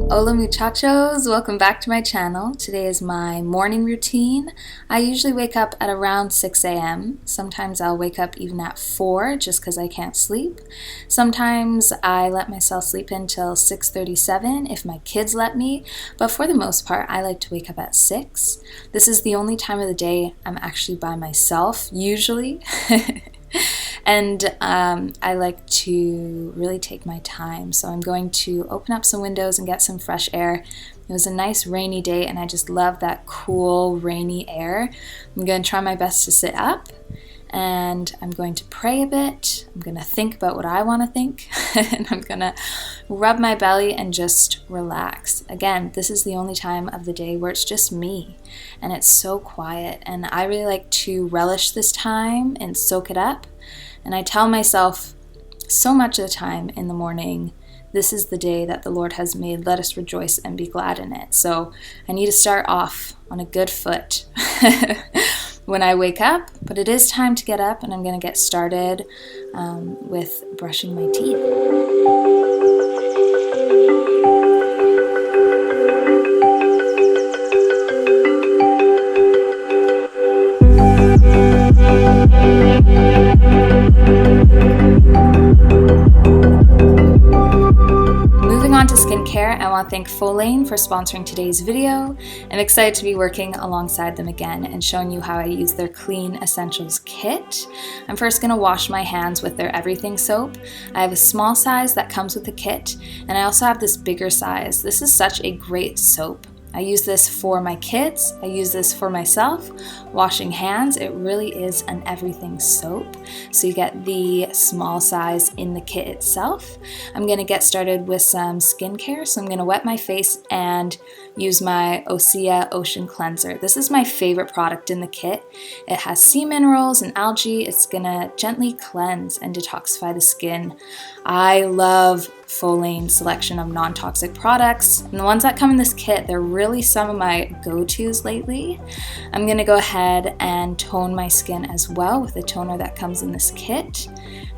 Hola muchachos, welcome back to my channel. Today is my morning routine. I usually wake up at around 6 a.m. Sometimes I'll wake up even at 4 just because I can't sleep. Sometimes I let myself sleep until 6:37 if my kids let me, but for the most part I like to wake up at 6. This is the only time of the day I'm actually by myself, usually. And I like to really take my time. So I'm going to open up some windows and get some fresh air. It was a nice rainy day and I just love that cool rainy air. I'm going to try my best to sit up and I'm going to pray a bit. I'm going to think about what I want to think and I'm going to rub my belly and just relax. Again, this is the only time of the day where it's just me and it's so quiet, and I really like to relish this time and soak it up. And I tell myself so much of the time in the morning, this is the day that the Lord has made. Let us rejoice and be glad in it. So I need to start off on a good foot when I wake up. But it is time to get up, and I'm going to get started with brushing my teeth. On to skincare, I want to thank Folane for sponsoring today's video. I'm excited to be working alongside them again and showing you how I use their Clean Essentials kit. I'm first going to wash my hands with their Everything soap. I have a small size that comes with the kit, and I also have this bigger size. This is such a great soap. I use this for my kids, I use this for myself. Washing hands, it really is an everything soap. So you get the small size in the kit itself. I'm going to get started with some skincare. So I'm going to wet my face and use my Osea Ocean Cleanser. This is my favorite product in the kit. It has sea minerals and algae. It's going to gently cleanse and detoxify the skin. I love Folane's selection of non-toxic products, and the ones that come in this kit, they're really some of my go-tos lately. I'm going to go ahead and tone my skin as well with the toner that comes in this kit,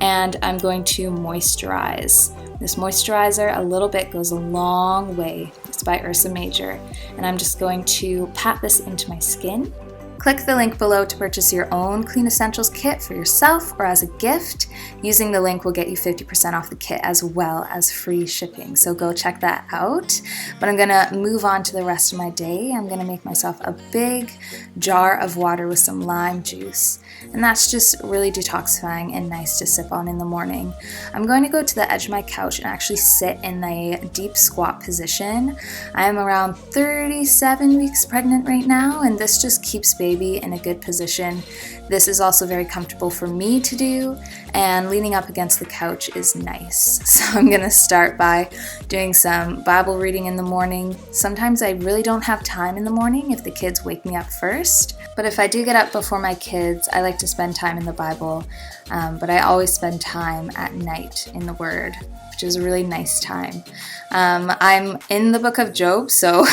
and I'm going to moisturize. This moisturizer, a little bit goes a long way. It's by Ursa Major, and I'm just going to pat this into my skin. Click the link below to purchase your own Clean Essentials kit for yourself or as a gift. Using the link will get you 50% off the kit as well as free shipping, so go check that out. But I'm gonna move on to the rest of my day. I'm gonna make myself a big jar of water with some lime juice, and that's just really detoxifying and nice to sip on in the morning. I'm going to go to the edge of my couch and actually sit in a deep squat position. I am around 37 weeks pregnant right now, and this just keeps baby in a good position. This is also very comfortable for me to do, and leaning up against the couch is nice. So I'm gonna start by doing some Bible reading in the morning. Sometimes I really don't have time in the morning if the kids wake me up first, but if I do get up before my kids, I like to spend time in the Bible, but I always spend time at night in the Word, which is a really nice time. I'm in the book of Job, so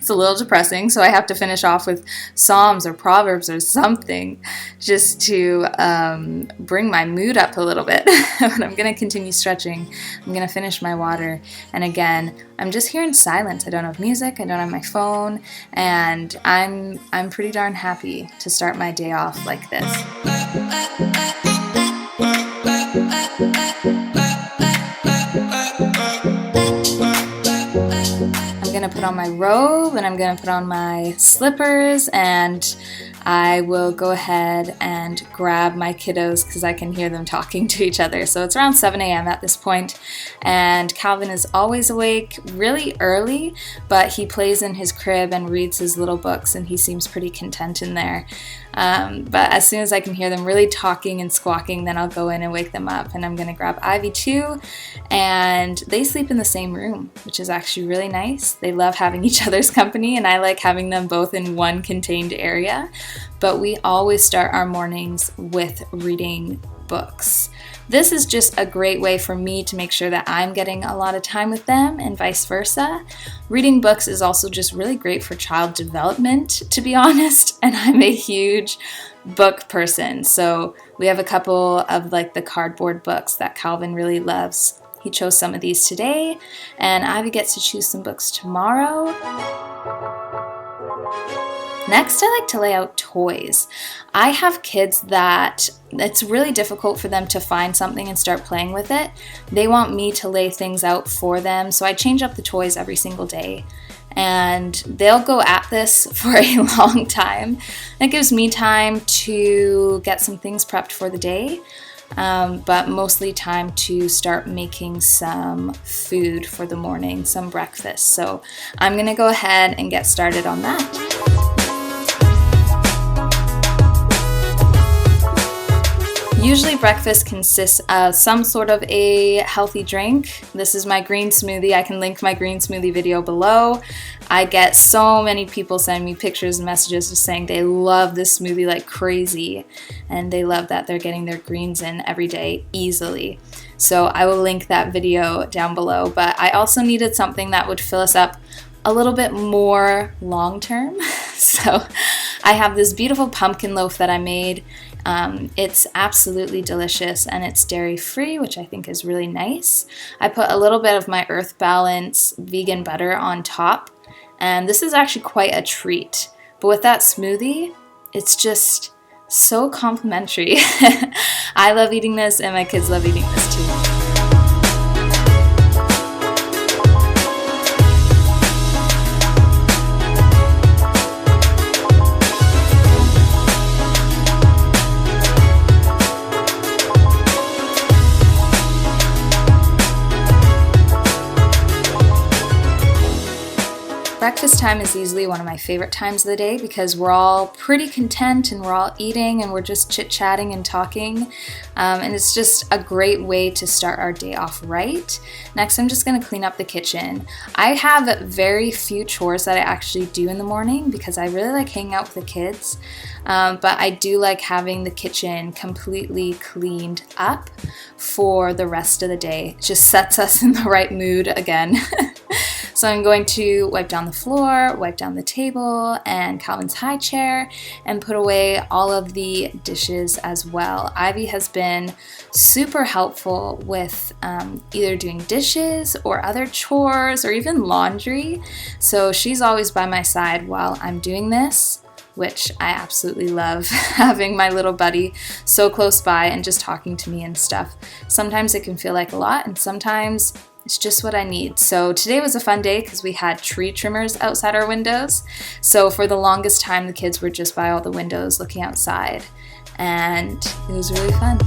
it's a little depressing, so I have to finish off with Psalms or Proverbs or something just to bring my mood up a little bit. But I'm going to continue stretching. I'm going to finish my water. And again, I'm just here in silence. I don't have music. I don't have my phone. And I'm pretty darn happy to start my day off like this. I'm going to put on my robe and I'm going to put on my slippers, and I will go ahead and grab my kiddos because I can hear them talking to each other. So it's around 7 a.m. at this point, and Calvin is always awake really early, but he plays in his crib and reads his little books, and he seems pretty content in there. But as soon as I can hear them really talking and squawking, then I'll go in and wake them up. And I'm gonna grab Ivy too, and they sleep in the same room, which is actually really nice. They love having each other's company, and I like having them both in one contained area. But we always start our mornings with reading books. This is just a great way for me to make sure that I'm getting a lot of time with them and vice versa. Reading books is also just really great for child development, to be honest, and I'm a huge book person. So we have a couple of like the cardboard books that Calvin really loves. He chose some of these today, and Ivy gets to choose some books tomorrow. Next, I like to lay out toys. I have kids that it's really difficult for them to find something and start playing with it. They want me to lay things out for them, so I change up the toys every single day. And they'll go at this for a long time. It gives me time to get some things prepped for the day, but mostly time to start making some food for the morning, some breakfast. So I'm gonna go ahead and get started on that. Usually breakfast consists of some sort of a healthy drink. This is my green smoothie. I can link my green smoothie video below. I get so many people sending me pictures and messages just saying they love this smoothie like crazy, and they love that they're getting their greens in every day easily. So I will link that video down below, but I also needed something that would fill us up a little bit more long term. So I have this beautiful pumpkin loaf that I made. It's absolutely delicious, and it's dairy free, which I think is really nice. I put a little bit of my Earth Balance vegan butter on top, and this is actually quite a treat. But with that smoothie, it's just so complimentary. I love eating this, and my kids love eating this too. Breakfast time is easily one of my favorite times of the day because we're all pretty content and we're all eating and we're just chit-chatting and talking, and it's just a great way to start our day off right. Next, I'm just going to clean up the kitchen. I have very few chores that I actually do in the morning because I really like hanging out with the kids, but I do like having the kitchen completely cleaned up for the rest of the day. It just sets us in the right mood again. So I'm going to wipe down the floor, wipe down the table and Calvin's high chair, and put away all of the dishes as well. Ivy has been super helpful with either doing dishes or other chores or even laundry. So she's always by my side while I'm doing this, which I absolutely love, having my little buddy so close by and just talking to me and stuff. Sometimes it can feel like a lot, and sometimes it's just what I need. So today was a fun day because we had tree trimmers outside our windows. So for the longest time, the kids were just by all the windows looking outside, and it was really fun.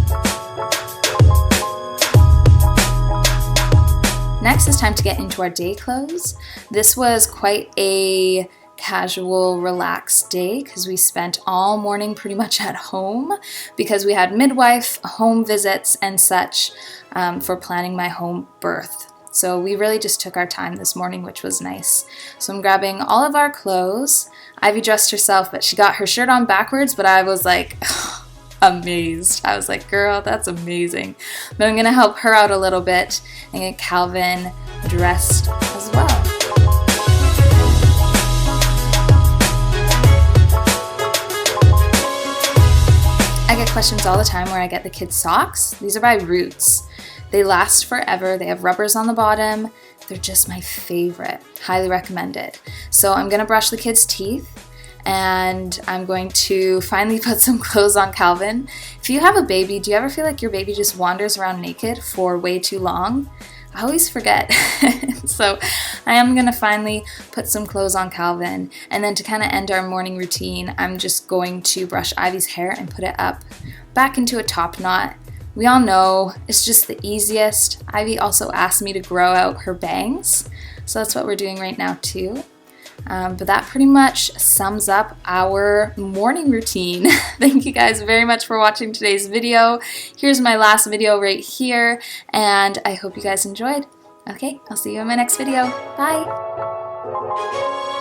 Next, it's time to get into our day clothes. This was quite a casual, relaxed day because we spent all morning pretty much at home because we had midwife, home visits, and such for planning my home birth. So we really just took our time this morning, which was nice. So I'm grabbing all of our clothes. Ivy dressed herself, but she got her shirt on backwards, but I was like amazed. I was like, girl, that's amazing. But I'm gonna help her out a little bit and get Calvin dressed as well. I get questions all the time where I get the kids' socks. These are by Roots. They last forever. They have rubbers on the bottom. They're just my favorite. Highly recommended. So I'm gonna brush the kids' teeth, and I'm going to finally put some clothes on Calvin. If you have a baby, do you ever feel like your baby just wanders around naked for way too long? I always forget. So I am gonna finally put some clothes on Calvin, and then to kind of end our morning routine, I'm just going to brush Ivy's hair and put it up back into a top knot. We all know it's just the easiest. Ivy also asked me to grow out her bangs, so that's what we're doing right now too. But that pretty much sums up our morning routine. Thank you guys very much for watching today's video. Here's my last video right here, and I hope you guys enjoyed. Okay, I'll see you in my next video. Bye!